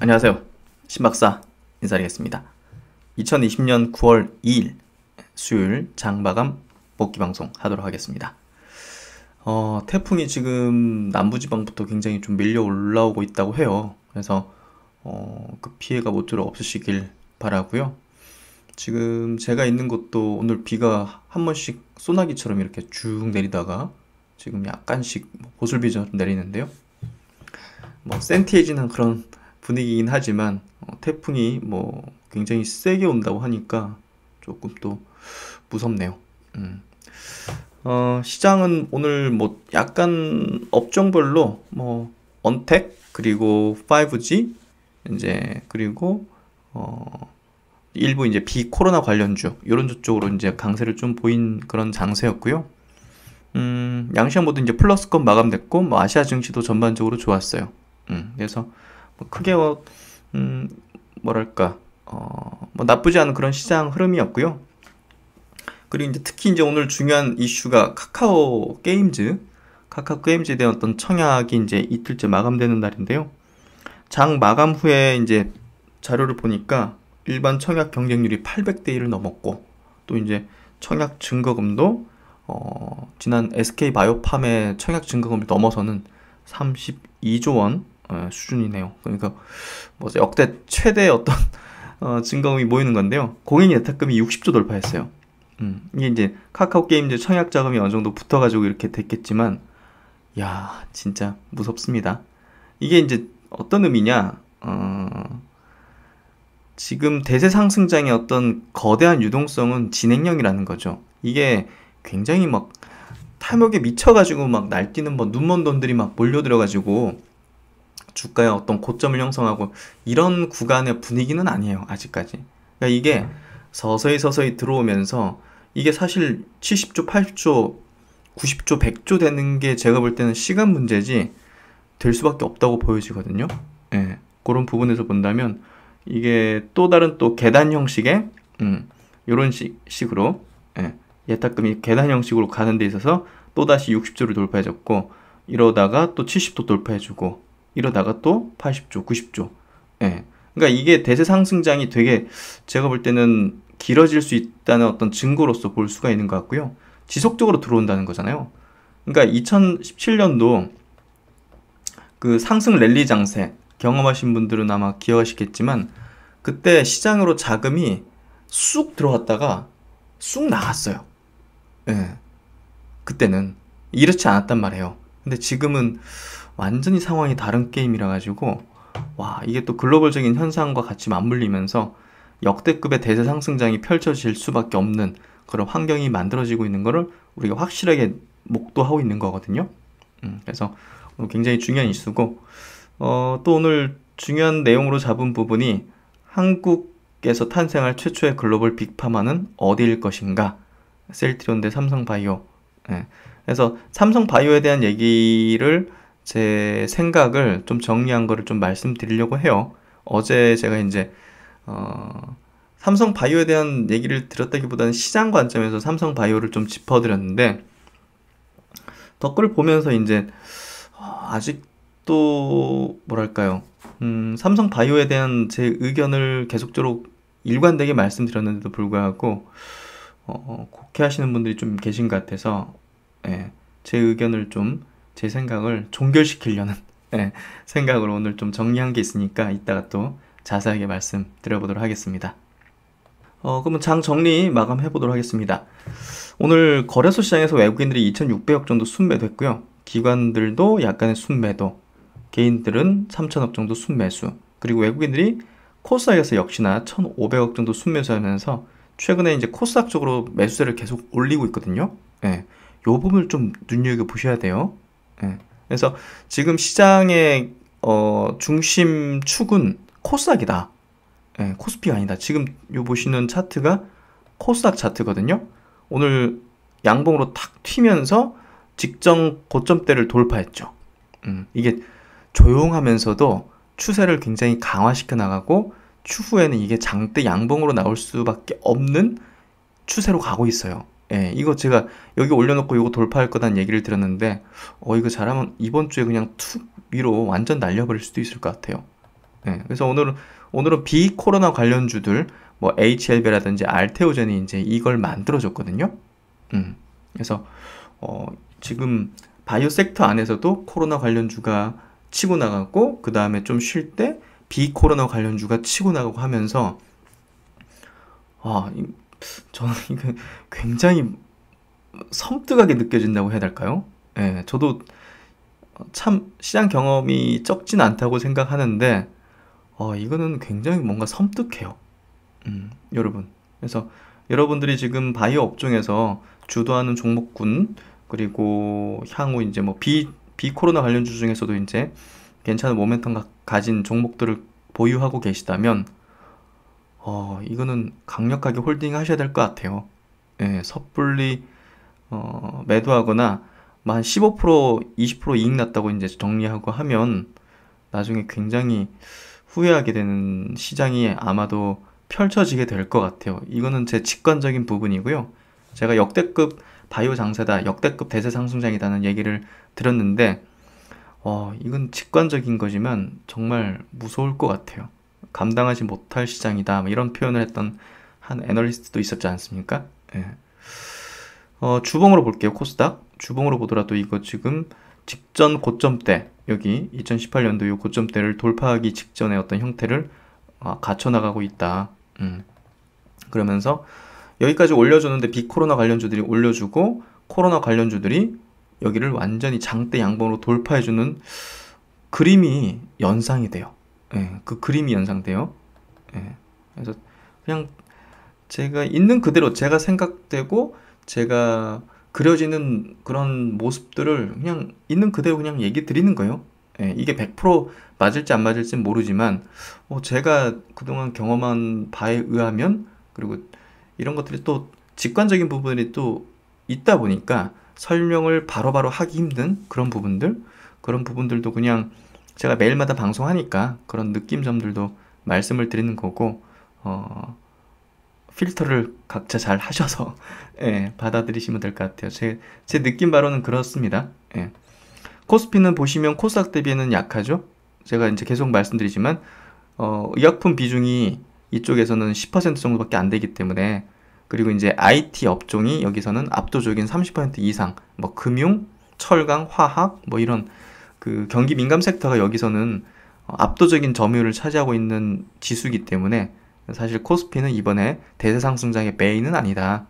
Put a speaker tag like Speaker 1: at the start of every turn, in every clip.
Speaker 1: 안녕하세요. 신박사 인사드리겠습니다. 2020년 9월 2일 수요일 장마감 복귀방송 하도록 하겠습니다. 태풍이 지금 남부지방부터 굉장히 좀 밀려 올라오고 있다고 해요. 그래서 그 피해가 모쪼록 없으시길 바라고요. 지금 제가 있는 곳도 오늘 비가 한 번씩 소나기처럼 이렇게 쭉 내리다가 지금 약간씩 보슬비처럼 내리는데요. 센티해지는 그런 분위기긴 하지만 태풍이 굉장히 세게 온다고 하니까 조금 또 무섭네요. 시장은 오늘 약간 업종별로 언택 그리고 5G 그리고 일부 비코로나 관련주 이런 쪽으로 강세를 좀 보인 그런 장세였고요. 양시장 모두 플러스권 마감됐고 아시아 증시도 전반적으로 좋았어요. 그래서 크게 나쁘지 않은 그런 시장 흐름이었고요. 그리고 특히 오늘 중요한 이슈가 카카오 게임즈에 대한 어떤 청약이 이틀째 마감되는 날인데요. 장 마감 후에 자료를 보니까 일반 청약 경쟁률이 800대 1을 넘었고 또 청약 증거금도 지난 SK바이오팜의 청약 증거금을 넘어서는 32조 원 수준이네요. 그러니까 역대 최대 어떤 증거금이 모이는 건데요. 공인 예탁금이 60조 돌파했어요. 이게 카카오 게임즈 청약 자금이 어느 정도 붙어가지고 이렇게 됐겠지만, 야 진짜 무섭습니다. 이게 어떤 의미냐? 지금 대세 상승장의 어떤 거대한 유동성은 진행형이라는 거죠. 이게 굉장히 탐욕에 미쳐가지고 날뛰는 눈먼 돈들이 몰려들어가지고 주가의 어떤 고점을 형성하고 이런 구간의 분위기는 아니에요. 아직까지. 그러니까 이게 서서히 들어오면서 이게 사실 70조, 80조, 90조, 100조 되는 게 제가 볼 때는 시간 문제지 될 수밖에 없다고 보여지거든요. 예, 그런 부분에서 본다면 이게 또 다른 계단 형식의 이런 식으로 예탁금이 계단 형식으로 가는 데 있어서 또다시 60조를 돌파해줬고 이러다가 또 70도 돌파해주고 이러다가 또 80조, 90조. 예. 그러니까 이게 대세 상승장이 되게 제가 볼 때는 길어질 수 있다는 어떤 증거로서 볼 수가 있는 것 같고요. 지속적으로 들어온다는 거잖아요. 그러니까 2017년도 그 상승 랠리 장세 경험하신 분들은 아마 기억하시겠지만 그때 시장으로 자금이 쑥 들어왔다가 쑥 나갔어요. 예. 그때는 이렇지 않았단 말이에요. 근데 지금은 완전히 상황이 다른 게임이라 가지고 이게 또 글로벌적인 현상과 같이 맞물리면서 역대급의 대세 상승장이 펼쳐질 수밖에 없는 그런 환경이 만들어지고 있는 거를 우리가 확실하게 목도하고 있는 거거든요. 그래서 굉장히 중요한 이슈고 또 오늘 중요한 내용으로 잡은 부분이 한국에서 탄생할 최초의 글로벌 빅파마는 어디일 것인가? 셀트리온 대 삼성바이오. 그래서 삼성바이오에 대한 얘기를 제 생각을 좀 정리한 거를 좀 말씀드리려고 해요. 어제 제가 삼성바이오에 대한 얘기를 들었다기보다는 시장 관점에서 삼성바이오를 좀 짚어드렸는데 댓글을 보면서 아직도 삼성바이오에 대한 제 의견을 계속적으로 일관되게 말씀드렸는데도 불구하고 곡해하시는 분들이 좀 계신 것 같아서 제 의견을 제 생각을 종결시키려는 생각으로 오늘 좀 정리한 게 있으니까 이따가 또 자세하게 말씀드려보도록 하겠습니다. 그러면 장 정리 마감해보도록 하겠습니다. 오늘 거래소 시장에서 외국인들이 2,600억 정도 순매도했고요. 기관들도 약간의 순매도, 개인들은 3,000억 정도 순매수, 그리고 외국인들이 코스닥에서 역시나 1,500억 정도 순매수하면서 최근에 코스닥 쪽으로 매수세를 계속 올리고 있거든요. 이 부분을 좀 눈여겨보셔야 돼요. 그래서 지금 시장의 중심 축은 코스닥이다. 코스피가 아니다. 지금 요 보시는 차트가 코스닥 차트거든요. 오늘 양봉으로 탁 튀면서 직전 고점대를 돌파했죠. 이게 조용하면서도 추세를 굉장히 강화시켜 나가고 추후에는 이게 장대 양봉으로 나올 수밖에 없는 추세로 가고 있어요. 이거 제가 여기 올려놓고 이거 돌파할 거다는 얘기를 들었는데 이거 잘하면 이번 주에 그냥 툭 위로 완전 날려버릴 수도 있을 것 같아요. 예, 그래서 오늘은 비코로나 관련주들, 뭐 HLB라든지 알테오젠이 이제 이걸 만들어줬거든요. 그래서 지금 바이오 섹터 안에서도 코로나 관련주가 치고 나가고, 그 다음에 좀 쉴 때 비코로나 관련주가 치고 나가고 하면서, 저는 이거 굉장히 섬뜩하게 느껴진다고 해야 될까요? 예, 저도 참 시장 경험이 적진 않다고 생각하는데, 이거는 굉장히 뭔가 섬뜩해요. 여러분. 그래서 여러분들이 지금 바이오 업종에서 주도하는 종목군, 그리고 향후 이제 뭐 비코로나 관련주 중에서도 이제 괜찮은 모멘텀 가진 종목들을 보유하고 계시다면, 이거는 강력하게 홀딩 하셔야 될 것 같아요. 예, 섣불리 매도하거나 한 15%, 20% 이익 났다고 이제 정리하고 하면 나중에 굉장히 후회하게 되는 시장이 아마도 펼쳐지게 될 것 같아요. 이거는 제 직관적인 부분이고요. 제가 역대급 바이오 장세다, 역대급 대세 상승장이다는 얘기를 들었는데, 이건 직관적인 거지만 정말 무서울 것 같아요. 감당하지 못할 시장이다, 뭐 이런 표현을 했던 한 애널리스트도 있었지 않습니까? 예. 주봉으로 볼게요. 코스닥 주봉으로 보더라도 이거 지금 직전 고점대, 여기 2018년도 이 고점대를 돌파하기 직전의 어떤 형태를 갖춰 나가고 있다. 그러면서 여기까지 올려주는데 비코로나 관련주들이 올려주고, 코로나 관련주들이 여기를 완전히 장대 양봉으로 돌파해주는 그림이 연상이 돼요. 예, 그 그림이 연상돼요. 예, 그래서 그냥 제가 있는 그대로 제가 생각되고 제가 그려지는 그런 모습들을 그냥 있는 그대로 그냥 얘기 드리는 거예요. 예, 이게 100% 맞을지 안 맞을지 모르지만, 제가 그동안 경험한 바에 의하면, 그리고 이런 것들이 또 직관적인 부분이 또 있다 보니까 설명을 바로바로 하기 힘든 그런 부분들도 그냥 제가 매일마다 방송하니까 그런 느낌점들도 말씀을 드리는 거고, 필터를 각자 잘 하셔서 예, 받아들이시면 될 것 같아요. 제 느낌 바로는 그렇습니다. 예. 코스피는 보시면 코스닥 대비에는 약하죠. 제가 이제 계속 말씀드리지만 의약품 비중이 이쪽에서는 10% 정도밖에 안 되기 때문에, 그리고 이제 IT 업종이 여기서는 압도적인 30% 이상, 뭐 금융, 철강, 화학, 뭐 이런 그 경기 민감 섹터가 여기서는 압도적인 점유율을 차지하고 있는 지수이기 때문에 사실 코스피는 이번에 대세 상승장의 메인은 아니다.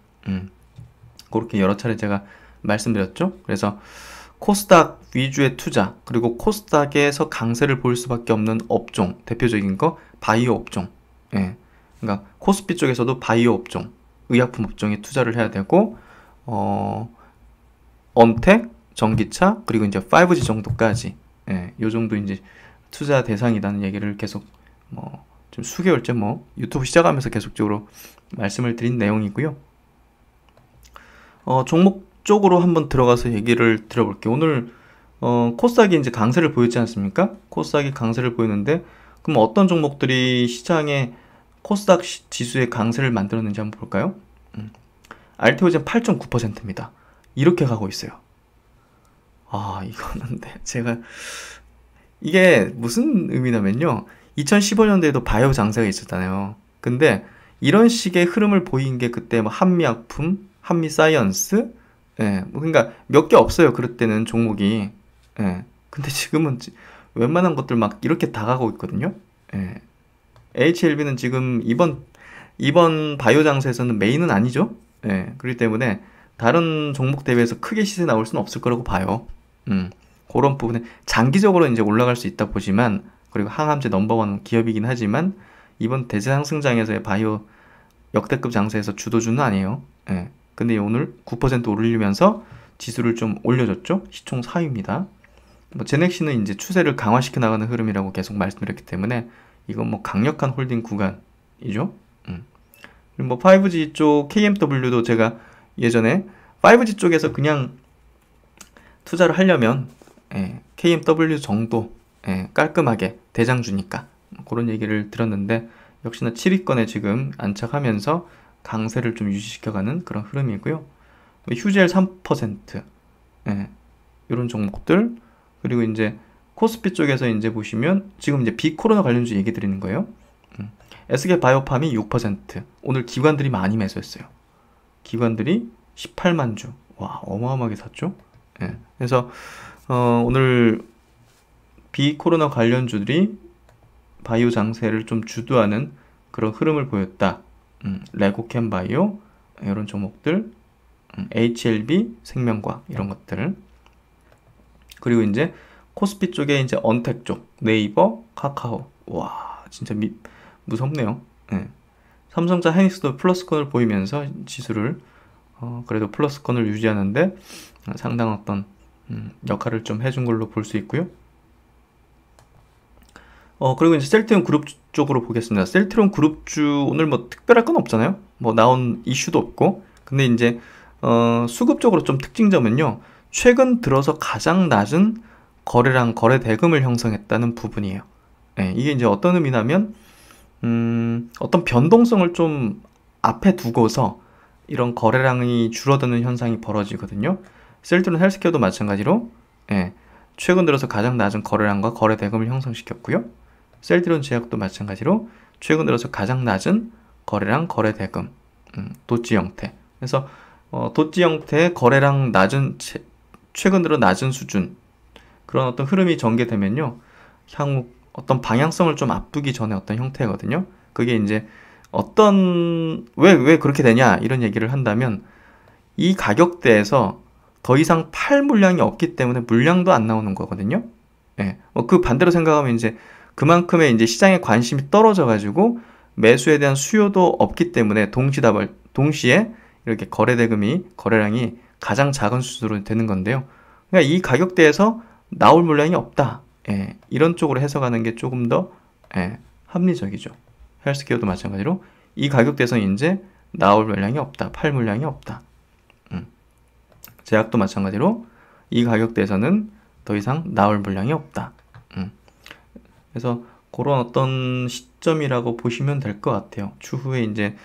Speaker 1: 그렇게 여러 차례 제가 말씀드렸죠. 그래서 코스닥 위주의 투자, 그리고 코스닥에서 강세를 보일 수밖에 없는 업종, 대표적인 거 바이오 업종. 예. 그러니까 코스피 쪽에서도 바이오 업종, 의약품 업종에 투자를 해야 되고, 언택, 전기차, 그리고 이제 5G 정도까지, 예, 요 정도 이제 투자 대상이라는 얘기를 계속 좀 수개월째 유튜브 시작하면서 계속적으로 말씀을 드린 내용이고요. 종목 쪽으로 한번 들어가서 얘기를 들어볼게요. 오늘 코스닥이 이제 강세를 보였지 않습니까? 코스닥이 강세를 보이는데, 그럼 어떤 종목들이 시장에 코스닥 지수의 강세를 만들었는지 한번 볼까요? 알테오젠 8.9%입니다. 이렇게 가고 있어요. 이거는 제가 이게 무슨 의미냐면요, 2015년도에도 바이오 장세가 있었잖아요. 근데 이런 식의 흐름을 보인 게 그때 뭐 한미약품, 한미사이언스, 예, 그러니까 몇 개 없어요. 그럴 때는 종목이. 예. 근데 지금은 웬만한 것들 막 이렇게 다 가고 있거든요. 예. HLB는 지금 이번 바이오 장세에서는 메인은 아니죠. 예. 그렇기 때문에 다른 종목 대비해서 크게 시세 나올 수는 없을 거라고 봐요. 그런 부분에 장기적으로 이제 올라갈 수 있다 보지만, 그리고 항암제 넘버원 기업이긴 하지만 이번 대세 상승장에서의 바이오 역대급 장세에서 주도주는 아니에요. 예. 근데 오늘 9% 오르면서 지수를 좀 올려줬죠. 시총 4위입니다. 제넥시는 이제 추세를 강화시켜 나가는 흐름이라고 계속 말씀드렸기 때문에 이건 강력한 홀딩 구간이죠. 그리고 5G 쪽 KMW도 제가 예전에 5G 쪽에서 그냥 투자를 하려면 KMW 정도 깔끔하게 대장주니까 그런 얘기를 들었는데, 역시나 7위권에 지금 안착하면서 강세를 좀 유지시켜가는 그런 흐름이고요. 휴젤 3%, 이런 종목들, 그리고 이제 코스피 쪽에서 이제 보시면 지금 이제 비코로나 관련주 얘기 드리는 거예요. SK 바이오팜이 6%. 오늘 기관들이 많이 매수했어요. 기관들이 18만 주. 와, 어마어마하게 샀죠. 예. 그래서 오늘 비코로나 관련주들이 바이오 장세를 좀 주도하는 그런 흐름을 보였다. 레고캠 바이오 이런 종목들, HLB 생명과학 이런 것들. 그리고 이제 코스피 쪽에 이제 언택 쪽, 네이버, 카카오. 와, 진짜 무섭네요. 예. 삼성자 하이닉스도 플러스권을 보이면서 지수를 그래도 플러스권을 유지하는데 상당한 어떤 역할을 좀 해준 걸로 볼 수 있고요. 그리고 이제 셀트리온 그룹 쪽으로 보겠습니다. 셀트리온 그룹주 오늘 뭐 특별할 건 없잖아요. 뭐 나온 이슈도 없고. 근데 이제 수급적으로 좀 특징점은요. 최근 들어서 가장 낮은 거래량, 거래 대금을 형성했다는 부분이에요. 네, 이게 이제 어떤 의미냐면 어떤 변동성을 좀 앞에 두고서 이런 거래량이 줄어드는 현상이 벌어지거든요. 셀트리온 헬스케어도 마찬가지로 최근 들어서 가장 낮은 거래량과 거래 대금을 형성시켰고요. 셀트리온 제약도 마찬가지로 최근 들어서 가장 낮은 거래량, 거래 대금, 도치 형태. 그래서 도치 형태의 거래량 낮은 최근 들어 낮은 수준 그런 어떤 흐름이 전개되면요. 향후 어떤 방향성을 좀 앞두기 전에 어떤 형태거든요. 그게 이제 왜 그렇게 되냐 이런 얘기를 한다면 이 가격대에서 더 이상 팔 물량이 없기 때문에 물량도 안 나오는 거거든요. 예. 그 반대로 생각하면 이제 그만큼의 이제 시장의 관심이 떨어져가지고 매수에 대한 수요도 없기 때문에 동시에 이렇게 거래량이 가장 작은 수준으로 되는 건데요. 그러니까 이 가격대에서 나올 물량이 없다. 예. 이런 쪽으로 해석하는 게 조금 더 합리적이죠. 헬스케어도 마찬가지로 이 가격대에서 이제 나올 물량이 없다. 팔 물량이 없다. 제약도 마찬가지로 이 가격대에서는 더 이상 나올 물량이 없다. 그래서 그런 어떤 시점이라고 보시면 될 것 같아요. 추후에 이제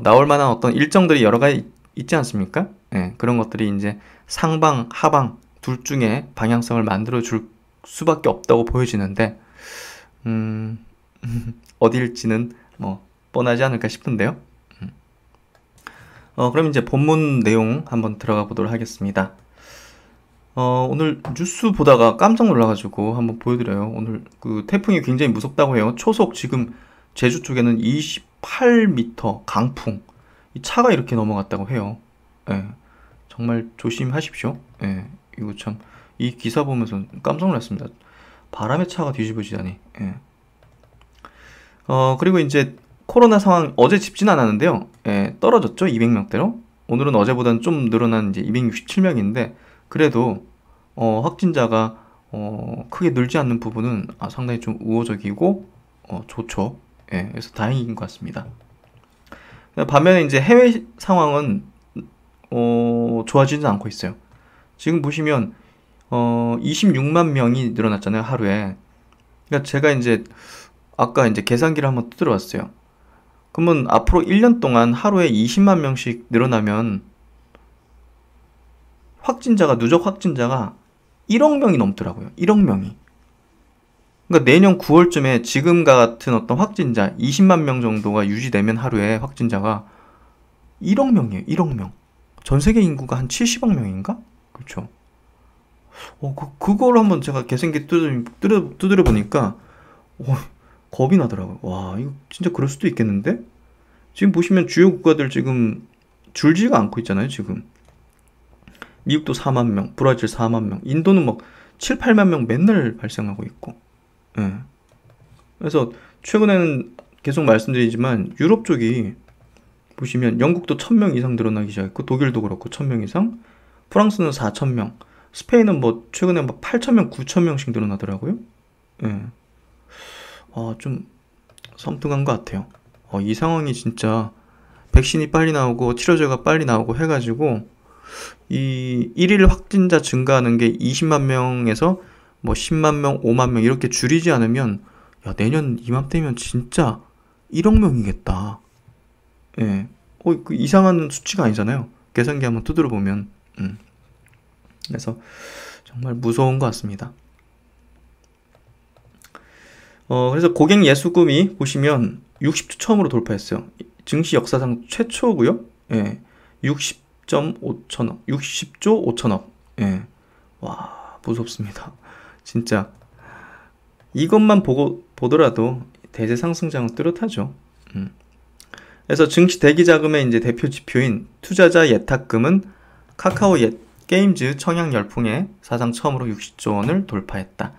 Speaker 1: 나올 만한 어떤 일정들이 여러 가지 있지 않습니까? 그런 것들이 이제 상방, 하방 둘 중에 방향성을 만들어 줄 수밖에 없다고 보여지는데 어디일지는 뭐 뻔하지 않을까 싶은데요. 그럼 이제 본문 내용 한번 들어가 보도록 하겠습니다. 오늘 뉴스 보다가 깜짝 놀라가지고 한번 보여드려요. 오늘 그 태풍이 굉장히 무섭다고 해요. 초속 지금 제주 쪽에는 28m 강풍. 이 차가 이렇게 넘어갔다고 해요. 정말 조심하십시오. 이거 참, 이 기사 보면서 깜짝 놀랐습니다. 바람에 차가 뒤집어지다니. 그리고 이제 코로나 상황 어제 짚진 않았는데요. 떨어졌죠. 200명대로. 오늘은 어제보다는 좀 늘어난 이제 267명인데 그래도 확진자가 크게 늘지 않는 부분은 상당히 좀 우호적이고 좋죠. 그래서 다행인 것 같습니다. 반면에 이제 해외 상황은 좋아지진 않고 있어요. 지금 보시면 26만 명이 늘어났잖아요, 하루에. 그러니까 제가 이제 아까 이제 계산기를 한번 두드려 왔어요. 그러면 앞으로 1년 동안 하루에 20만 명씩 늘어나면 누적 확진자가 1억 명이 넘더라고요. 1억 명이. 그러니까 내년 9월쯤에 지금과 같은 어떤 확진자 20만 명 정도가 유지되면 하루에 확진자가 1억 명이에요. 1억 명. 전 세계 인구가 한 70억 명인가? 그렇죠. 그걸 한번 제가 계산기 두드려 보니까 겁이 나더라고요. 와, 이거 진짜 그럴 수도 있겠는데? 지금 보시면 주요 국가들 지금 줄지가 않고 있잖아요, 지금. 미국도 4만 명, 브라질 4만 명, 인도는 막 7, 8만 명 맨날 발생하고 있고. 그래서 최근에는 계속 말씀드리지만 유럽 쪽이 보시면 영국도 1000명 이상 늘어나기 시작했고 독일도 그렇고 1000명 이상, 프랑스는 4000명, 스페인은 뭐 최근에 막 8000명, 9000명씩 늘어나더라고요. 좀 섬뜩한 것 같아요. 이 상황이 진짜 백신이 빨리 나오고 치료제가 빨리 나오고 해가지고 이 1일 확진자 증가하는 게 20만 명에서 뭐 10만 명, 5만 명 이렇게 줄이지 않으면 내년 이맘때면 진짜 1억 명이겠다. 그 이상한 수치가 아니잖아요. 계산기 한번 두드려 보면. 그래서 정말 무서운 것 같습니다. 그래서 고객 예수금이 보시면 60조 처음으로 돌파했어요. 증시 역사상 최초고요. 예. 60.5천억, 60조 5천억. 예. 와, 무섭습니다. 진짜 이것만 보더라도 대세 상승장은 뚜렷하죠. 그래서 증시 대기 자금의 이제 대표 지표인 투자자 예탁금은 카카오 게임즈 청약 열풍에 사상 처음으로 60조 원을 돌파했다.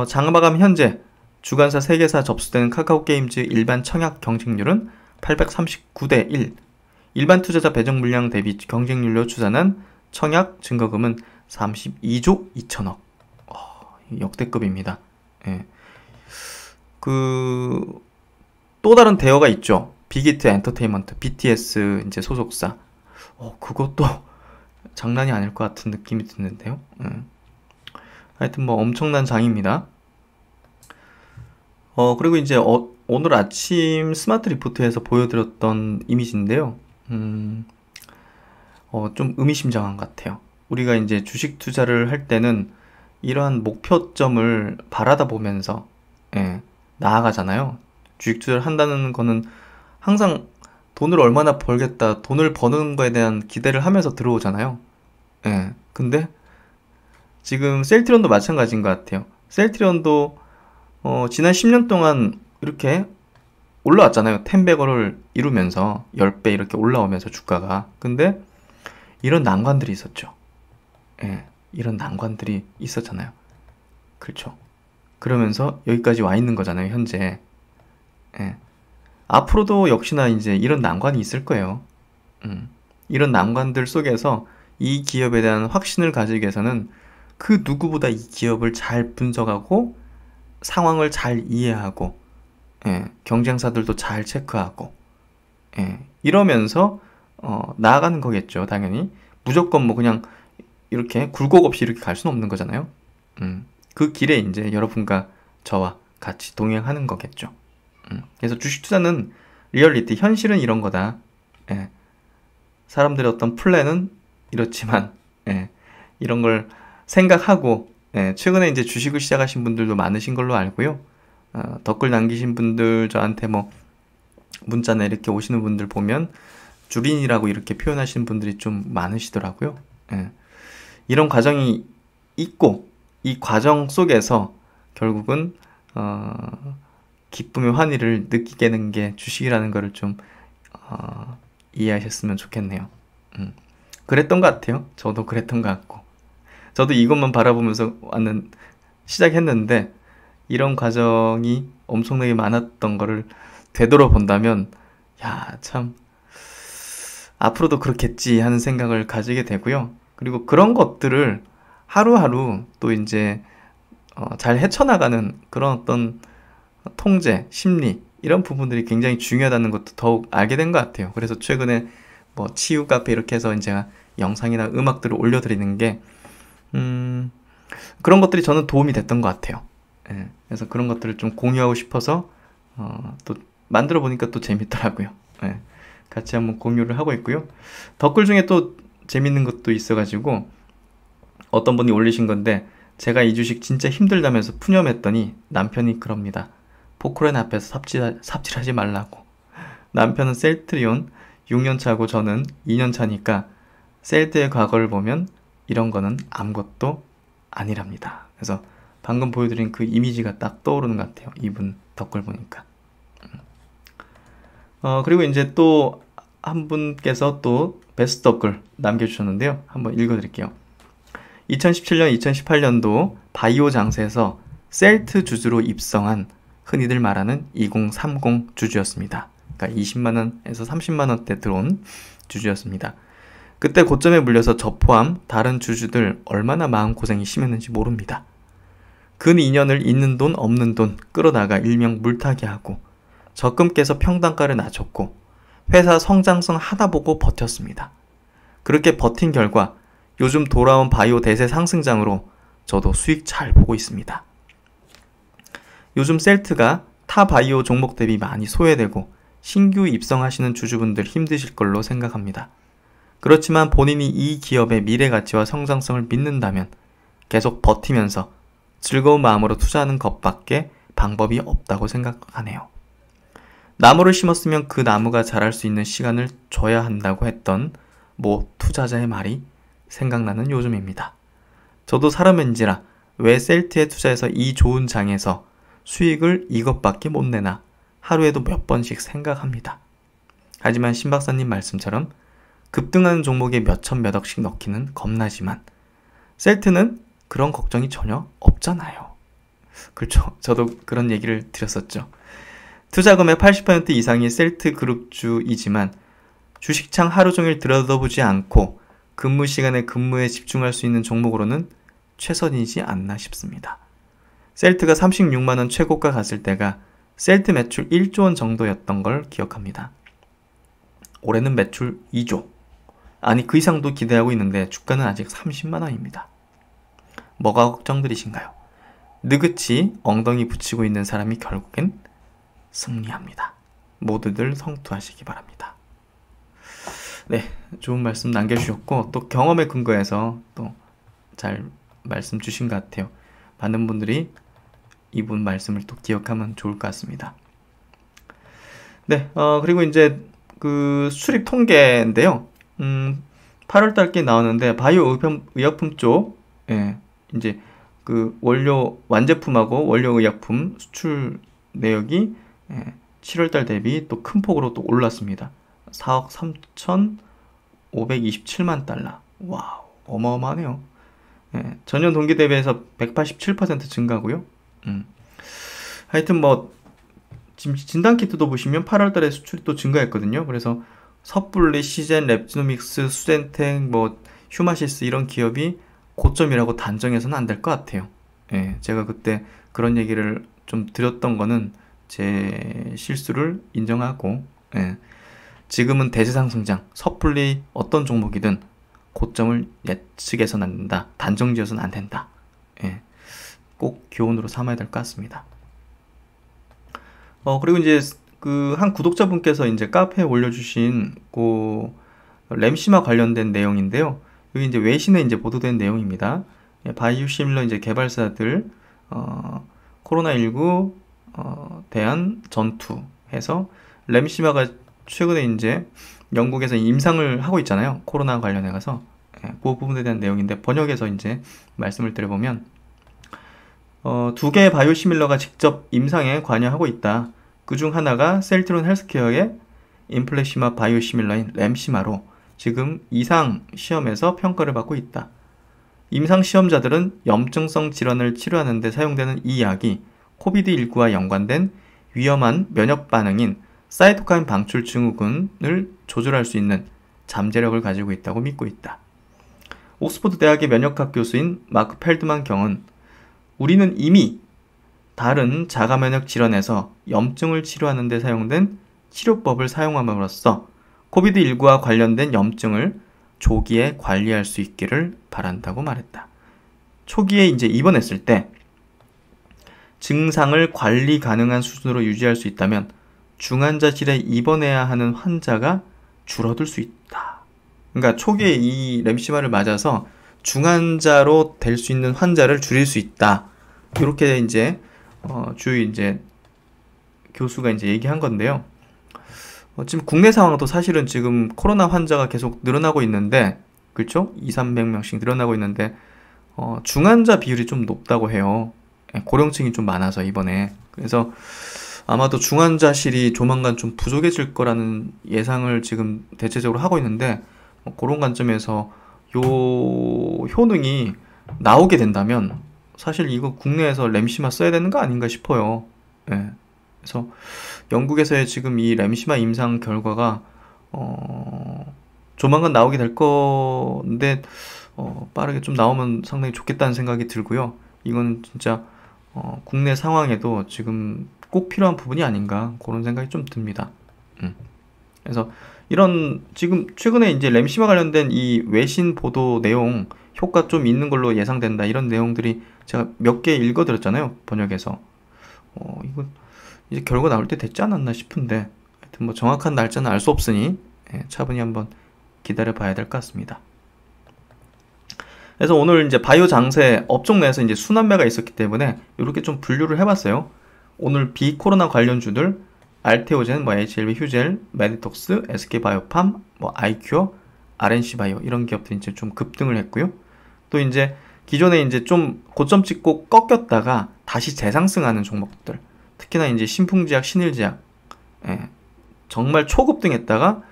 Speaker 1: 장마감 현재 주간사 3개사 접수되는 카카오 게임즈 일반 청약 경쟁률은 839대 1. 일반 투자자 배정 물량 대비 경쟁률로 추산한 청약 증거금은 32조 2천억. 역대급입니다. 예. 또 다른 대여가 있죠. 빅히트 엔터테인먼트, BTS 이제 소속사. 그것도 장난이 아닐 것 같은 느낌이 드는데요. 하여튼 뭐 엄청난 장입니다. 그리고 이제 오늘 아침 스마트 리포트에서 보여드렸던 이미지인데요. 좀 의미심장한 것 같아요. 우리가 이제 주식 투자를 할 때는 이러한 목표점을 바라다 보면서 나아가잖아요. 주식 투자를 한다는 거는 항상 돈을 얼마나 벌겠다, 돈을 버는 거에 대한 기대를 하면서 들어오잖아요. 근데 지금 셀트리온도 마찬가지인 것 같아요. 셀트리온도 지난 10년 동안 이렇게 올라왔잖아요. 10배거를 이루면서 10배 이렇게 올라오면서 주가가. 근데 이런 난관들이 있었죠. 이런 난관들이 있었잖아요. 그렇죠. 그러면서 여기까지 와 있는 거잖아요, 현재. 앞으로도 역시나 이제 이런 난관이 있을 거예요. 이런 난관들 속에서 이 기업에 대한 확신을 가지기 위해서는 그 누구보다 이 기업을 잘 분석하고 상황을 잘 이해하고 경쟁사들도 잘 체크하고 이러면서 나아가는 거겠죠. 당연히 무조건 뭐 그냥 이렇게 굴곡 없이 이렇게 갈 수는 없는 거잖아요. 그 길에 이제 여러분과 저와 같이 동행하는 거겠죠. 그래서 주식 투자는 리얼리티, 현실은 이런 거다. 사람들의 어떤 플랜은 이렇지만 이런 걸 생각하고 최근에 이제 주식을 시작하신 분들도 많으신 걸로 알고요. 댓글 남기신 분들, 저한테 뭐 문자나 이렇게 오시는 분들 보면 주린이라고 이렇게 표현하시는 분들이 좀 많으시더라고요. 이런 과정이 있고 이 과정 속에서 결국은 기쁨의 환희를 느끼게 되는 게 주식이라는 거를 좀 이해하셨으면 좋겠네요. 그랬던 것 같아요. 저도 그랬던 것 같고, 저도 이것만 바라보면서 시작했는데 이런 과정이 엄청나게 많았던 거를 되돌아본다면 참 앞으로도 그렇겠지 하는 생각을 가지게 되고요. 그리고 그런 것들을 하루하루 또 이제 잘 헤쳐나가는 그런 어떤 통제, 심리 이런 부분들이 굉장히 중요하다는 것도 더욱 알게 된 것 같아요. 그래서 최근에 뭐 치유 카페 이렇게 해서 제가 영상이나 음악들을 올려드리는 게 그런 것들이 저는 도움이 됐던 것 같아요. 그래서 그런 것들을 좀 공유하고 싶어서 또 만들어 보니까 또 재밌더라고요. 같이 한번 공유를 하고 있고요. 댓글 중에 또 재밌는 것도 있어가지고 어떤 분이 올리신 건데, 제가 이 주식 진짜 힘들다면서 푸념했더니 남편이 그럽니다. 포크레인 앞에서 삽질하지 말라고. 남편은 셀트리온 6년차고 저는 2년차니까 셀트의 과거를 보면 이런 거는 아무것도 아니랍니다. 그래서 방금 보여드린 그 이미지가 딱 떠오르는 것 같아요. 이분 댓글 보니까. 그리고 이제 또 한 분께서 또 베스트 댓글 남겨주셨는데요. 한번 읽어드릴게요. 2017년, 2018년도 바이오 장세에서 셀트 주주로 입성한 흔히들 말하는 2030 주주였습니다. 그러니까 20만원에서 30만원대 들어온 주주였습니다. 그때 고점에 물려서 저 포함 다른 주주들 얼마나 마음고생이 심했는지 모릅니다. 근 2년을 있는 돈 없는 돈 끌어다가 일명 물타기 하고 적금 깨서 평단가를 낮췄고 회사 성장성 하다 보고 버텼습니다. 그렇게 버틴 결과 요즘 돌아온 바이오 대세 상승장으로 저도 수익 잘 보고 있습니다. 요즘 셀트가 타 바이오 종목 대비 많이 소외되고 신규 입성하시는 주주분들 힘드실 걸로 생각합니다. 그렇지만 본인이 이 기업의 미래 가치와 성장성을 믿는다면 계속 버티면서 즐거운 마음으로 투자하는 것밖에 방법이 없다고 생각하네요. 나무를 심었으면 그 나무가 자랄 수 있는 시간을 줘야 한다고 했던 모 투자자의 말이 생각나는 요즘입니다. 저도 사람인지라 왜 셀트에 투자해서 이 좋은 장에서 수익을 이것밖에 못 내나 하루에도 몇 번씩 생각합니다. 하지만 신박사님 말씀처럼 급등하는 종목에 몇천 몇 억씩 넣기는 겁나지만 셀트는 그런 걱정이 전혀 없잖아요. 그렇죠. 저도 그런 얘기를 드렸었죠. 투자금의 80% 이상이 셀트그룹주이지만 주식창 하루 종일 들여다보지 않고 근무 시간에 근무에 집중할 수 있는 종목으로는 최선이지 않나 싶습니다. 셀트가 36만원 최고가 갔을 때가 셀트 매출 1조 원 정도였던 걸 기억합니다. 올해는 매출 2조. 아니 그 이상도 기대하고 있는데 주가는 아직 30만원입니다. 뭐가 걱정들이신가요? 느긋이 엉덩이 붙이고 있는 사람이 결국엔 승리합니다. 모두들 성투하시기 바랍니다. 네, 좋은 말씀 남겨주셨고 또 경험에 근거해서 또 잘 말씀 주신 것 같아요. 많은 분들이 이분 말씀을 또 기억하면 좋을 것 같습니다. 네, 그리고 이제 그 수출입 통계인데요. 8월 달께 나오는데 바이오 의약품 쪽, 예, 이제 그 원료 완제품하고 원료 의약품 수출 내역이 7월 달 대비 또 큰 폭으로 또 올랐습니다. 4억 3,527만 달러. 와우, 어마어마하네요. 예, 전년 동기 대비해서 187% 증가고요. 하여튼 뭐 지금 진단키트도 보시면 8월 달에 수출이 또 증가했거든요. 그래서 섣불리 시젠, 랩지노믹스, 수젠텍, 뭐 휴마시스 이런 기업이 고점이라고 단정해서는 안 될 것 같아요. 예, 제가 그때 그런 얘기를 좀 드렸던 거는 제 실수를 인정하고, 예, 지금은 대세상승장, 섣불리 어떤 종목이든 고점을 예측해서는 안 된다. 단정지어서는 안 된다. 예, 꼭 교훈으로 삼아야 될 것 같습니다. 그리고 이제 그 한 구독자분께서 이제 카페에 올려주신 그 램시마 관련된 내용인데요. 여기 이제 외신에 이제 보도된 내용입니다. 예, 바이오시밀러 이제 개발사들 코로나19 대한 전투해서 램시마가 최근에 이제 영국에서 임상을 하고 있잖아요. 코로나 관련해 가서. 예, 그 부분에 대한 내용인데 번역해서 이제 말씀을 드려보면 두 개의 바이오시밀러가 직접 임상에 관여하고 있다. 그 중 하나가 셀트론 헬스케어의 인플레시마 바이오시밀러인 램시마로 지금 이상 시험에서 평가를 받고 있다. 임상 시험자들은 염증성 질환을 치료하는 데 사용되는 이 약이 코비드19와 연관된 위험한 면역 반응인 사이토카인 방출 증후군을 조절할 수 있는 잠재력을 가지고 있다고 믿고 있다. 옥스퍼드 대학의 면역학 교수인 마크 펠드만 경은 우리는 이미 다른 자가면역 질환에서 염증을 치료하는 데 사용된 치료법을 사용함으로써 코비드19와 관련된 염증을 조기에 관리할 수 있기를 바란다고 말했다. 초기에 이제 입원했을 때 증상을 관리 가능한 수준으로 유지할 수 있다면 중환자실에 입원해야 하는 환자가 줄어들 수 있다. 그러니까 초기에 이 램시마를 맞아서 중환자로 될 수 있는 환자를 줄일 수 있다. 이렇게 이제 주요 이제 교수가 이제 얘기한 건데요. 지금 국내 상황도 사실은 지금 코로나 환자가 계속 늘어나고 있는데, 그렇죠? 200~300명씩 늘어나고 있는데 중환자 비율이 좀 높다고 해요. 고령층이 좀 많아서 이번에. 그래서 아마도 중환자실이 조만간 좀 부족해질 거라는 예상을 지금 대체적으로 하고 있는데, 그런 관점에서 요 효능이 나오게 된다면 사실 이거 국내에서 램시마 써야 되는 거 아닌가 싶어요. 예. 그래서 영국에서의 지금 이 램시마 임상 결과가 조만간 나오게 될 건데 빠르게 좀 나오면 상당히 좋겠다는 생각이 들고요. 이건 진짜 국내 상황에도 지금 꼭 필요한 부분이 아닌가 그런 생각이 좀 듭니다. 그래서 이런 지금 최근에 이제 램시마 관련된 이 외신 보도 내용 효과 좀 있는 걸로 예상된다 이런 내용들이 제가 몇 개 읽어드렸잖아요, 번역해서. 이거 이제 결과 나올 때 됐지 않았나 싶은데, 하여튼 뭐 정확한 날짜는 알 수 없으니 차분히 한번 기다려 봐야 될 것 같습니다. 그래서 오늘 이제 바이오 장세 업종 내에서 이제 순환매가 있었기 때문에 이렇게 좀 분류를 해봤어요. 오늘 비코로나 관련주들 알테오젠, 뭐 HLB, 휴젤, 메디톡스, SK바이오팜, 뭐 아이큐어, RNC바이오 이런 기업들이 이제 좀 급등을 했고요. 또 이제 기존에 이제 좀 고점 찍고 꺾였다가 다시 재상승하는 종목들, 특히나 이제 신풍제약, 신일제약, 예, 정말 초급등했다가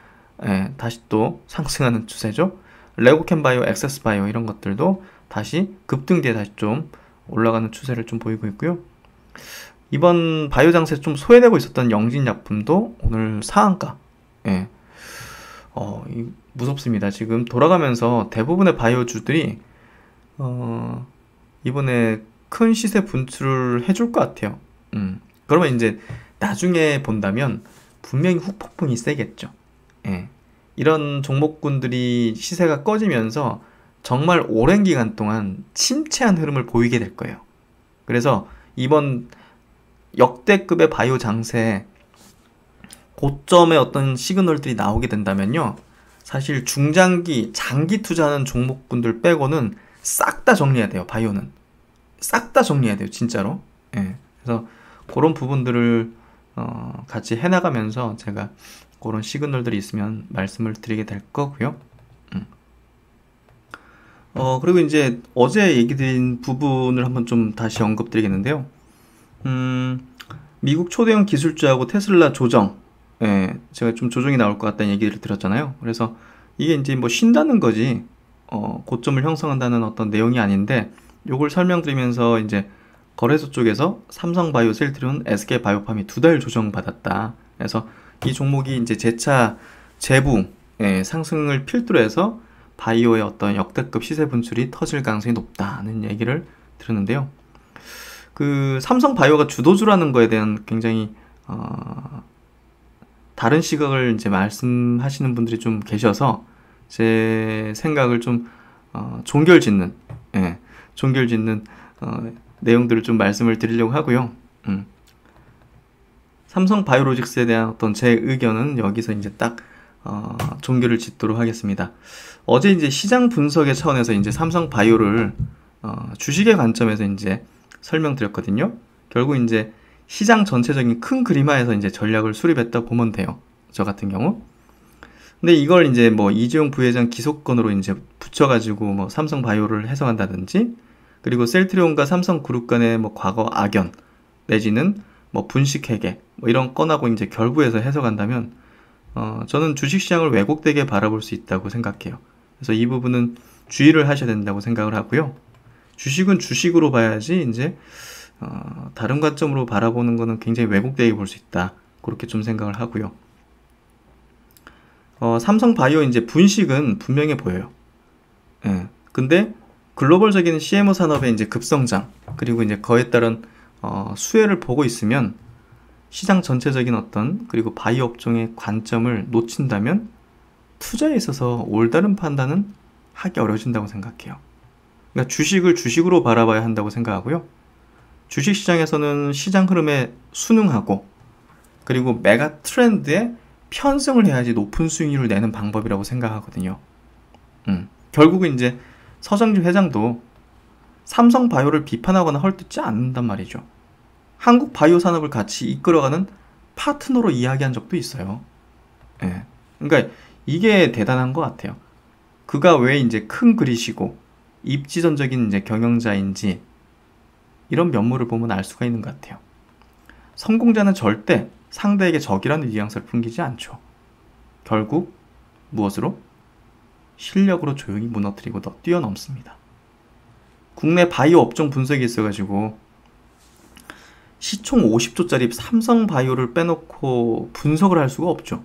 Speaker 1: 다시 또 상승하는 추세죠. 레고캠바이오, 엑세스바이오 이런 것들도 다시 급등 뒤에 다시 좀 올라가는 추세를 좀 보이고 있고요. 이번 바이오 장세에서 좀 소외되고 있었던 영진약품도 오늘 상한가. 무섭습니다. 지금 돌아가면서 대부분의 바이오주들이 이번에 큰 시세 분출을 해줄 것 같아요. 그러면 이제 나중에 본다면 분명히 후폭풍이 세겠죠. 이런 종목군들이 시세가 꺼지면서 정말 오랜 기간 동안 침체한 흐름을 보이게 될 거예요. 그래서 이번 역대급의 바이오 장세 고점의 어떤 시그널들이 나오게 된다면요, 사실 중장기, 장기 투자하는 종목군들 빼고는 싹 다 정리해야 돼요. 바이오는 싹 다 정리해야 돼요, 진짜로. 그래서 그런 부분들을 같이 해나가면서 제가 그런 시그널들이 있으면 말씀을 드리게 될 거고요. 그리고 이제 어제 얘기 드린 부분을 한번 좀 다시 언급드리겠는데요. 미국 초대형 기술주하고 테슬라 조정, 제가 좀 조정이 나올 것 같다는 얘기를 드렸잖아요. 그래서 이게 이제 뭐 쉰다는 거지, 고점을 형성한다는 어떤 내용이 아닌데, 요걸 설명드리면서 이제 거래소 쪽에서 삼성바이오, 셀트리온, SK바이오팜이 2달 조정받았다. 그래서 이 종목이 이제 재차 재부 상승을 필두로 해서 바이오의 어떤 역대급 시세 분출이 터질 가능성이 높다는 얘기를 들었는데요. 그 삼성바이오가 주도주라는 거에 대한 굉장히 다른 시각을 이제 말씀하시는 분들이 좀 계셔서 제 생각을 좀 종결짓는 내용들을 좀 말씀을 드리려고 하고요. 삼성바이오로직스에 대한 어떤 제 의견은 여기서 이제 딱 종결을 짓도록 하겠습니다. 어제 이제 시장 분석의 차원에서 이제 삼성바이오를 주식의 관점에서 이제 설명드렸거든요. 결국 이제 시장 전체적인 큰 그림화에서 이제 전략을 수립했다 보면 돼요. 저 같은 경우. 근데 이걸 이제 뭐 이재용 부회장 기소권으로 이제 붙여가지고 뭐 삼성바이오를 해석한다든지, 그리고 셀트리온과 삼성그룹 간의 뭐 과거 악연 내지는 뭐 분식회계 뭐 이런 건하고 이제 결부해서 해석한다면 저는 주식시장을 왜곡되게 바라볼 수 있다고 생각해요. 그래서 이 부분은 주의를 하셔야 된다고 생각을 하고요. 주식은 주식으로 봐야지 이제 다른 관점으로 바라보는 거는 굉장히 왜곡되게 볼 수 있다. 그렇게 좀 생각을 하고요. 삼성바이오 이제 분식은 분명해 보여요. 근데 글로벌적인 CMO 산업의 이제 급성장, 그리고 이제 그에 따른 수혜를 보고 있으면 시장 전체적인 어떤, 그리고 바이오 업종의 관점을 놓친다면 투자에 있어서 올바른 판단은 하기 어려워진다고 생각해요. 그러니까 주식을 주식으로 바라봐야 한다고 생각하고요. 주식시장에서는 시장 흐름에 순응하고, 그리고 메가 트렌드에 편승을 해야지 높은 수익률을 내는 방법이라고 생각하거든요. 결국은 이제 서정진 회장도 삼성바이오를 비판하거나 헐뜯지 않는단 말이죠. 한국 바이오 산업을 같이 이끌어가는 파트너로 이야기한 적도 있어요. 그러니까 이게 대단한 것 같아요. 그가 왜 이제 큰 그리시고 입지전적인 이제 경영자인지 이런 면모를 보면 알 수가 있는 것 같아요. 성공자는 절대 상대에게 적이라는 뉘앙스를 풍기지 않죠. 결국 무엇으로? 실력으로 조용히 무너뜨리고 더 뛰어넘습니다. 국내 바이오 업종 분석이 있어가지고 시총 50조짜리 삼성바이오를 빼놓고 분석을 할 수가 없죠.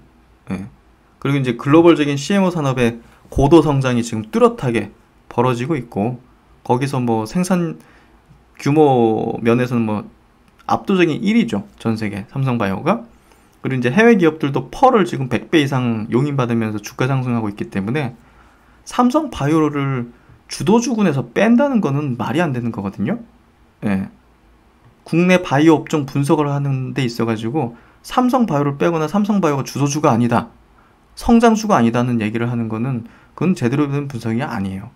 Speaker 1: 그리고 이제 글로벌적인 CMO 산업의 고도 성장이 지금 뚜렷하게 벌어지고 있고, 거기서 뭐 생산 규모 면에서는 뭐 압도적인 1위죠. 전 세계 삼성바이오가. 그리고 이제 해외 기업들도 펄을 지금 100배 이상 용인받으면서 주가 상승하고 있기 때문에 삼성바이오를 주도주군에서 뺀다는 거는 말이 안 되는 거거든요. 국내 바이오 업종 분석을 하는 데 있어가지고 삼성바이오를 빼거나 삼성바이오가 주도주가 아니다, 성장주가 아니다는 얘기를 하는 거는 그건 제대로 된 분석이 아니에요.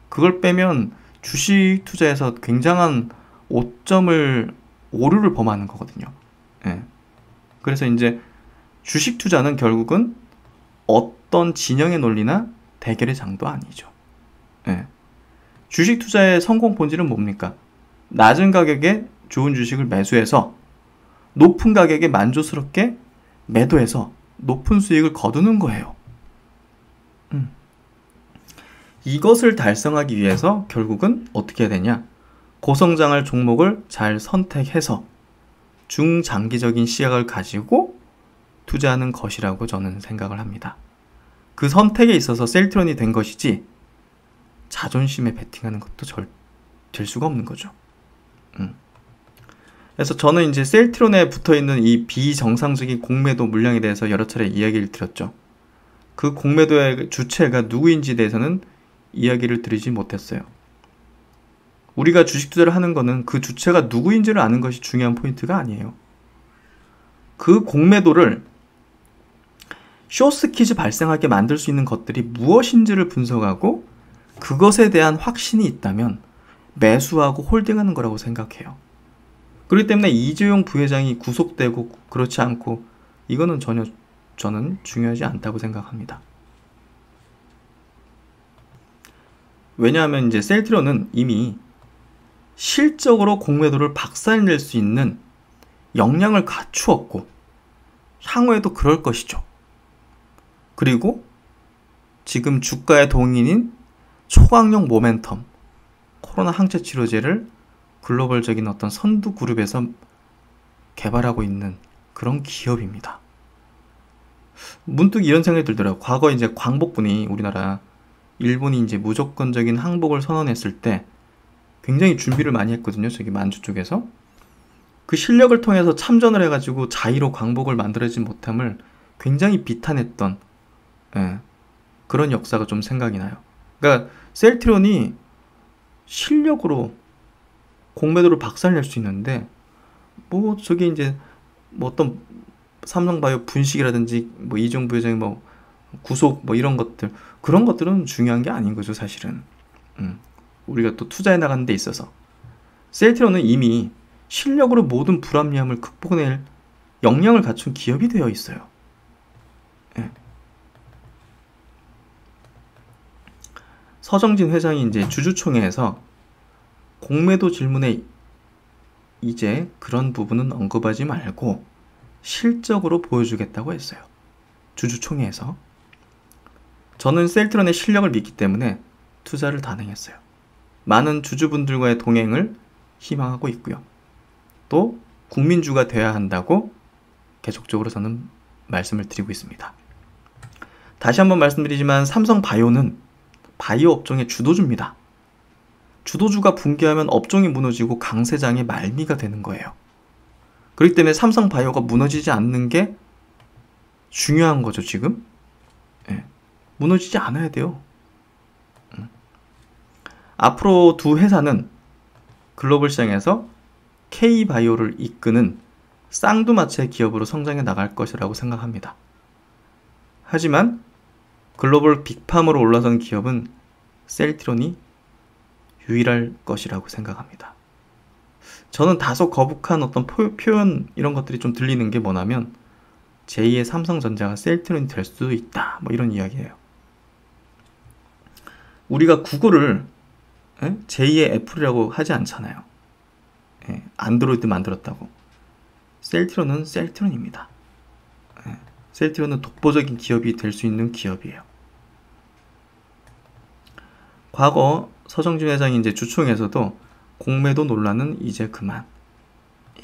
Speaker 1: 그걸 빼면 주식 투자에서 굉장한 오점을 오류를 범하는 거거든요. 예. 그래서 이제 주식 투자는 결국은 어떤 진영의 논리나 대결의 장도 아니죠. 예. 주식 투자의 성공 본질은 뭡니까? 낮은 가격에 좋은 주식을 매수해서 높은 가격에 만족스럽게 매도해서 높은 수익을 거두는 거예요. 이것을 달성하기 위해서 결국은 어떻게 해야 되냐? 고성장할 종목을 잘 선택해서 중장기적인 시각을 가지고 투자하는 것이라고 저는 생각을 합니다. 그 선택에 있어서 셀트론이 된 것이지 자존심에 베팅하는 것도 될 수가 없는 거죠. 그래서 저는 이제 셀트론에 붙어있는 이 비정상적인 공매도 물량에 대해서 여러 차례 이야기를 드렸죠. 그 공매도의 주체가 누구인지에 대해서는 이야기를 드리지 못했어요. 우리가 주식 투자를 하는 거는 그 주체가 누구인지를 아는 것이 중요한 포인트가 아니에요. 그 공매도를 숏스퀴즈 발생하게 만들 수 있는 것들이 무엇인지를 분석하고 그것에 대한 확신이 있다면 매수하고 홀딩하는 거라고 생각해요. 그렇기 때문에 이재용 부회장이 구속되고 그렇지 않고 이거는 전혀 저는 중요하지 않다고 생각합니다. 왜냐하면 이제 셀트론은 이미 실적으로 공매도를 박살낼 수 있는 역량을 갖추었고 향후에도 그럴 것이죠. 그리고 지금 주가의 동인인 초강력 모멘텀 코로나 항체 치료제를 글로벌적인 어떤 선두 그룹에서 개발하고 있는 그런 기업입니다. 문득 이런 생각이 들더라고요. 과거 이제 광복군이 우리나라 일본이 이제 무조건적인 항복을 선언했을 때 굉장히 준비를 많이 했거든요. 저기 만주 쪽에서. 그 실력을 통해서 참전을 해가지고 자의로 광복을 만들어진 못함을 굉장히 비탄했던 그런 역사가 좀 생각이 나요. 그러니까 셀트론이 실력으로 공매도를 박살낼 수 있는데 뭐 저게 이제 뭐 어떤 삼성바이오 분식이라든지 뭐 이재용 부회장의 뭐 구속 뭐 이런 것들 그런 것들은 중요한 게 아닌 거죠 사실은. 우리가 또 투자해 나가는 데 있어서 셀트론은 이미 실력으로 모든 불합리함을 극복해낼 역량을 갖춘 기업이 되어 있어요. 예. 서정진 회장이 이제 주주총회에서 공매도 질문에 이제 그런 부분은 언급하지 말고 실적으로 보여주겠다고 했어요. 주주총회에서. 저는 셀트론의 실력을 믿기 때문에 투자를 단행했어요. 많은 주주분들과의 동행을 희망하고 있고요. 또 국민주가 되어야 한다고 계속적으로 저는 말씀을 드리고 있습니다. 다시 한번 말씀드리지만 삼성바이오는 바이오 업종의 주도주입니다. 주도주가 붕괴하면 업종이 무너지고 강세장의 말미가 되는 거예요. 그렇기 때문에 삼성바이오가 무너지지 않는 게 중요한 거죠, 지금. 예. 무너지지 않아야 돼요. 앞으로 두 회사는 글로벌 시장에서 K바이오를 이끄는 쌍두마차의 기업으로 성장해 나갈 것이라고 생각합니다. 하지만 글로벌 빅팜으로 올라선 기업은 셀트론이 유일할 것이라고 생각합니다. 저는 다소 거북한 어떤 표현 이런 것들이 좀 들리는 게 뭐냐면 제2의 삼성전자가 셀트론이 될 수도 있다 뭐 이런 이야기예요. 우리가 구글을 제2의 애플이라고 하지 않잖아요. 안드로이드 만들었다고. 셀트론은 셀트론입니다. 셀트론은 독보적인 기업이 될 수 있는 기업이에요. 과거 서정진 회장이 이제 주총에서도 공매도 논란은 이제 그만.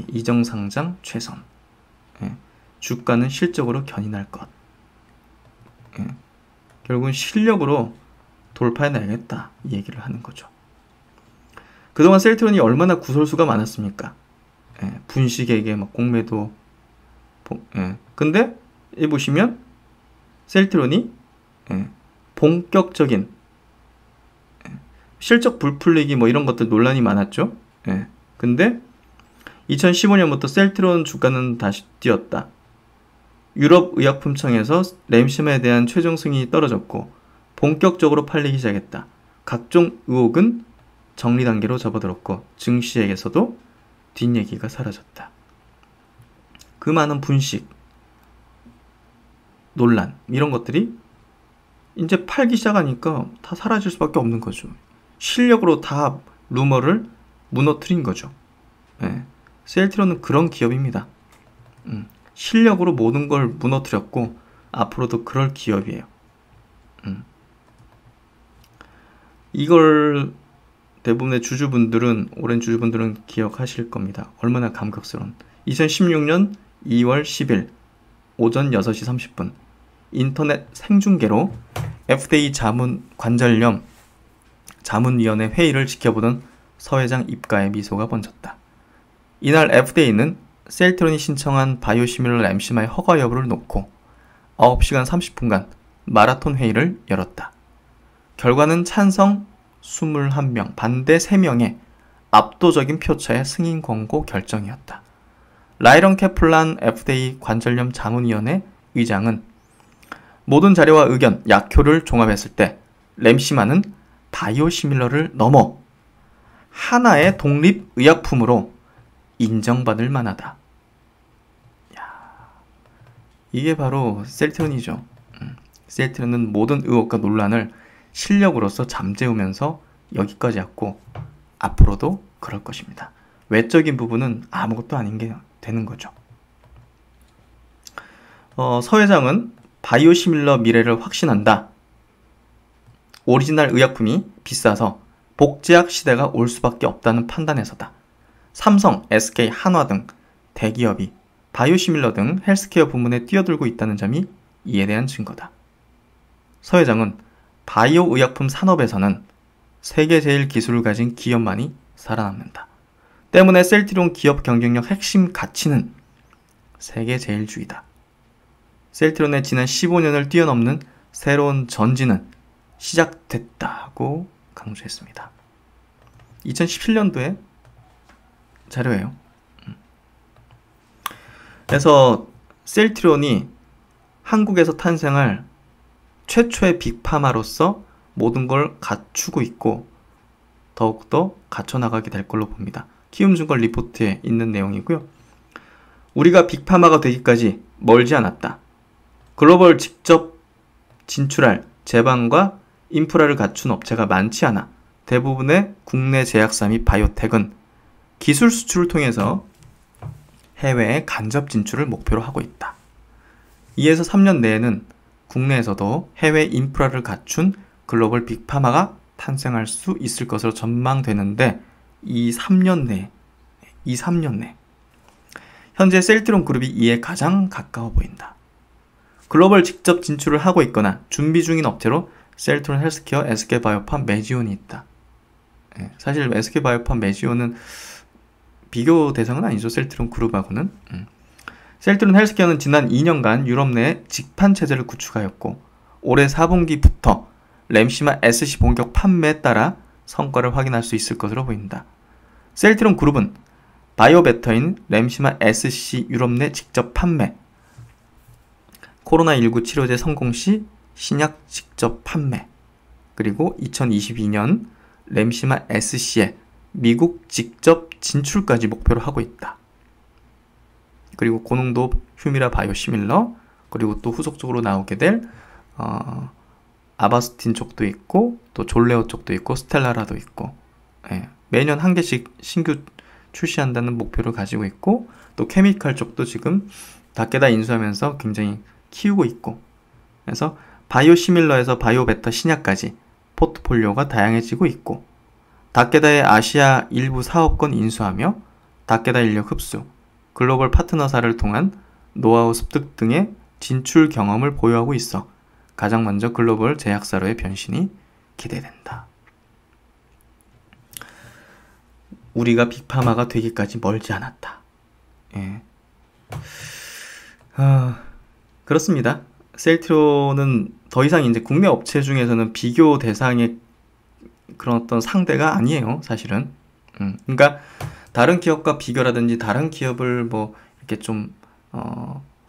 Speaker 1: 이정상장 최선. 주가는 실적으로 견인할 것. 결국은 실력으로 돌파해내야겠다 이 얘기를 하는 거죠. 그동안 셀트론이 얼마나 구설수가 많았습니까? 분식에게 막 공매도. 근데 이 보시면 셀트론이 본격적인 실적 불풀리기 뭐 이런 것들 논란이 많았죠. 근데 2015년부터 셀트론 주가는 다시 뛰었다. 유럽 의약품청에서 램심에 대한 최종 승인이 떨어졌고 본격적으로 팔리기 시작했다. 각종 의혹은 정리 단계로 접어들었고 증시에게서도 뒷얘기가 사라졌다. 그 많은 분식, 논란 이런 것들이 이제 팔기 시작하니까 다 사라질 수밖에 없는 거죠. 실력으로 다 루머를 무너뜨린 거죠. 네. 셀트론은 그런 기업입니다. 실력으로 모든 걸 무너뜨렸고 앞으로도 그럴 기업이에요. 이걸 대부분의 주주분들은, 오랜 주주분들은 기억하실 겁니다. 얼마나 감격스러운. 2016년 2월 10일 오전 6시 30분 인터넷 생중계로 FDA 관절염 자문위원회 회의를 지켜보던 서 회장 입가에 미소가 번졌다. 이날 FDA는 셀트론이 신청한 바이오시밀러 램시마의 허가 여부를 놓고 9시간 30분간 마라톤 회의를 열었다. 결과는 찬성 21명, 반대 3명의 압도적인 표차의 승인 권고 결정이었다. 라이런 캐플란 FDA 관절염 자문위원회 의장은 모든 자료와 의견, 약효를 종합했을 때 램시마는 바이오시밀러를 넘어 하나의 독립의약품으로 인정받을 만하다. 이게 바로 셀트론이죠. 셀트론은 모든 의혹과 논란을 실력으로서 잠재우면서 여기까지 왔고 앞으로도 그럴 것입니다. 외적인 부분은 아무것도 아닌 게 되는 거죠. 서 회장은 바이오시밀러 미래를 확신한다. 오리지널 의약품이 비싸서 복제약 시대가 올 수밖에 없다는 판단에서다. 삼성, SK, 한화 등 대기업이 바이오시밀러 등 헬스케어 부문에 뛰어들고 있다는 점이 이에 대한 증거다. 서 회장은 바이오 의약품 산업에서는 세계 제일 기술을 가진 기업만이 살아남는다. 때문에 셀트론 기업 경쟁력 핵심 가치는 세계 제일주의다. 셀트론의 지난 15년을 뛰어넘는 새로운 전진은 시작됐다고 강조했습니다. 2017년도에 자료예요. 그래서 셀트론이 한국에서 탄생할 최초의 빅파마로서 모든 걸 갖추고 있고 더욱더 갖춰나가게 될 걸로 봅니다. 키움증권 리포트에 있는 내용이고요. 우리가 빅파마가 되기까지 멀지 않았다. 글로벌 직접 진출할 제반과 인프라를 갖춘 업체가 많지 않아 대부분의 국내 제약사 및 바이오텍은 기술 수출을 통해서 해외에 간접 진출을 목표로 하고 있다. 2에서 3년 내에는 국내에서도 해외 인프라를 갖춘 글로벌 빅파마가 탄생할 수 있을 것으로 전망되는데 이 3년 내 현재 셀트론 그룹이 이에 가장 가까워 보인다. 글로벌 직접 진출을 하고 있거나 준비 중인 업체로 셀트론 헬스케어, SK바이오팜, 메지온이 있다. 사실 SK바이오팜, 메지온은 비교 대상은 아니죠. 셀트론 그룹하고는. 셀트론 헬스케어는 지난 2년간 유럽 내 직판 체제를 구축하였고 올해 4분기부터 램시마 SC 본격 판매에 따라 성과를 확인할 수 있을 것으로 보인다. 셀트론 그룹은 바이오베터인 램시마 SC 유럽 내 직접 판매, 코로나19 치료제 성공 시 신약 직접 판매, 그리고 2022년 램시마 SC의 미국 직접 진출까지 목표로 하고 있다. 그리고 고농도 휴미라 바이오시밀러, 그리고 또 후속적으로 나오게 될 아바스틴 쪽도 있고 또 졸레오 쪽도 있고 스텔라라도 있고 매년 한 개씩 신규 출시한다는 목표를 가지고 있고 또 케미칼 쪽도 지금 다케다 인수하면서 굉장히 키우고 있고 그래서 바이오시밀러에서 바이오베터 신약까지 포트폴리오가 다양해지고 있고 다케다의 아시아 일부 사업권 인수하며 다케다 인력 흡수, 글로벌 파트너사를 통한 노하우 습득 등의 진출 경험을 보유하고 있어 가장 먼저 글로벌 제약사로의 변신이 기대된다. 우리가 빅파마가 되기까지 멀지 않았다. 그렇습니다. 셀트론은 더 이상 이제 국내 업체 중에서는 비교 대상의 그런 어떤 상대가 아니에요, 사실은. 그러니까 다른 기업과 비교라든지 다른 기업을 뭐 이렇게 좀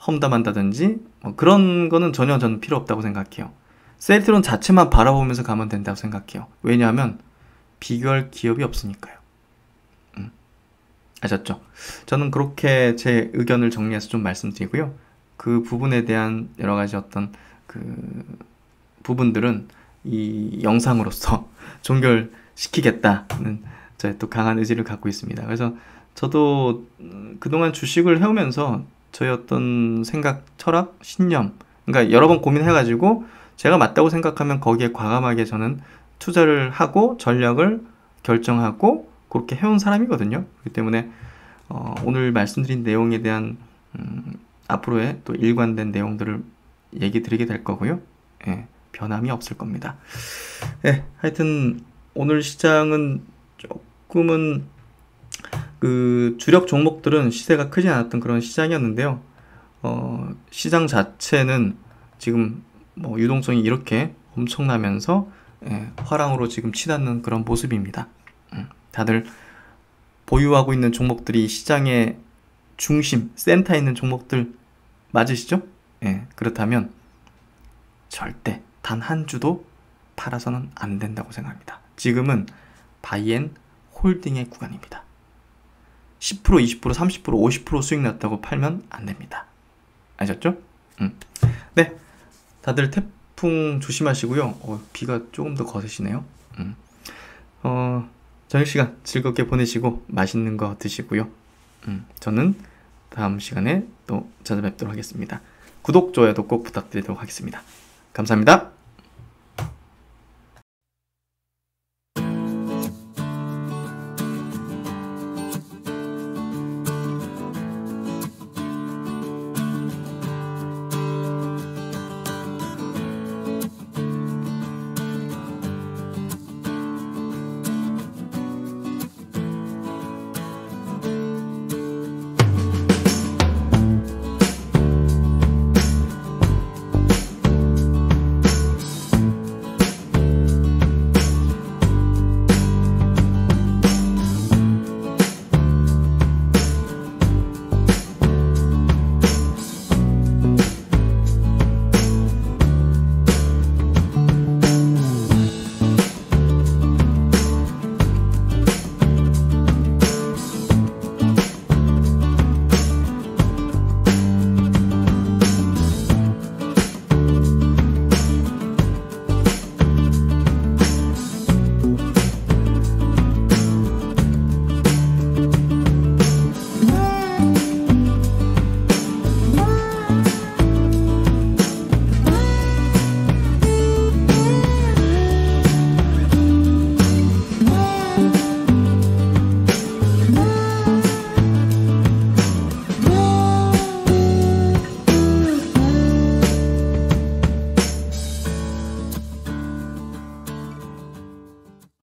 Speaker 1: 험담한다든지 뭐 그런 거는 전혀 저는 필요 없다고 생각해요. 셀트론 자체만 바라보면서 가면 된다고 생각해요. 왜냐하면 비교할 기업이 없으니까요. 아셨죠? 저는 그렇게 제 의견을 정리해서 좀 말씀드리고요. 그 부분에 대한 여러 가지 어떤 그 부분들은 이 영상으로서 종결시키겠다는 저의 또 강한 의지를 갖고 있습니다. 그래서 저도 그동안 주식을 해오면서 저의 어떤 생각, 철학, 신념, 그러니까 여러 번 고민해가지고 제가 맞다고 생각하면 거기에 과감하게 저는 투자를 하고 전략을 결정하고 그렇게 해온 사람이거든요. 그렇기 때문에 오늘 말씀드린 내용에 대한 앞으로의 또 일관된 내용들을 얘기 드리게 될 거고요. 예, 변함이 없을 겁니다. 예, 하여튼 오늘 시장은 조금은 그 주력 종목들은 시세가 크지 않았던 그런 시장이었는데요. 시장 자체는 지금 뭐 유동성이 이렇게 엄청나면서 화랑으로 지금 치닫는 그런 모습입니다. 다들 보유하고 있는 종목들이 시장의 중심, 센터에 있는 종목들 맞으시죠? 그렇다면 절대 단 한 주도 팔아서는 안 된다고 생각합니다. 지금은 바이앤 홀딩의 구간입니다. 10%, 20%, 30%, 50% 수익 났다고 팔면 안 됩니다. 아셨죠? 네, 다들 태풍 조심하시고요. 비가 조금 더 거세시네요. 저녁 시간 즐겁게 보내시고 맛있는 거 드시고요. 저는 다음 시간에 또 찾아뵙도록 하겠습니다. 구독, 좋아요도 꼭 부탁드리도록 하겠습니다. 감사합니다.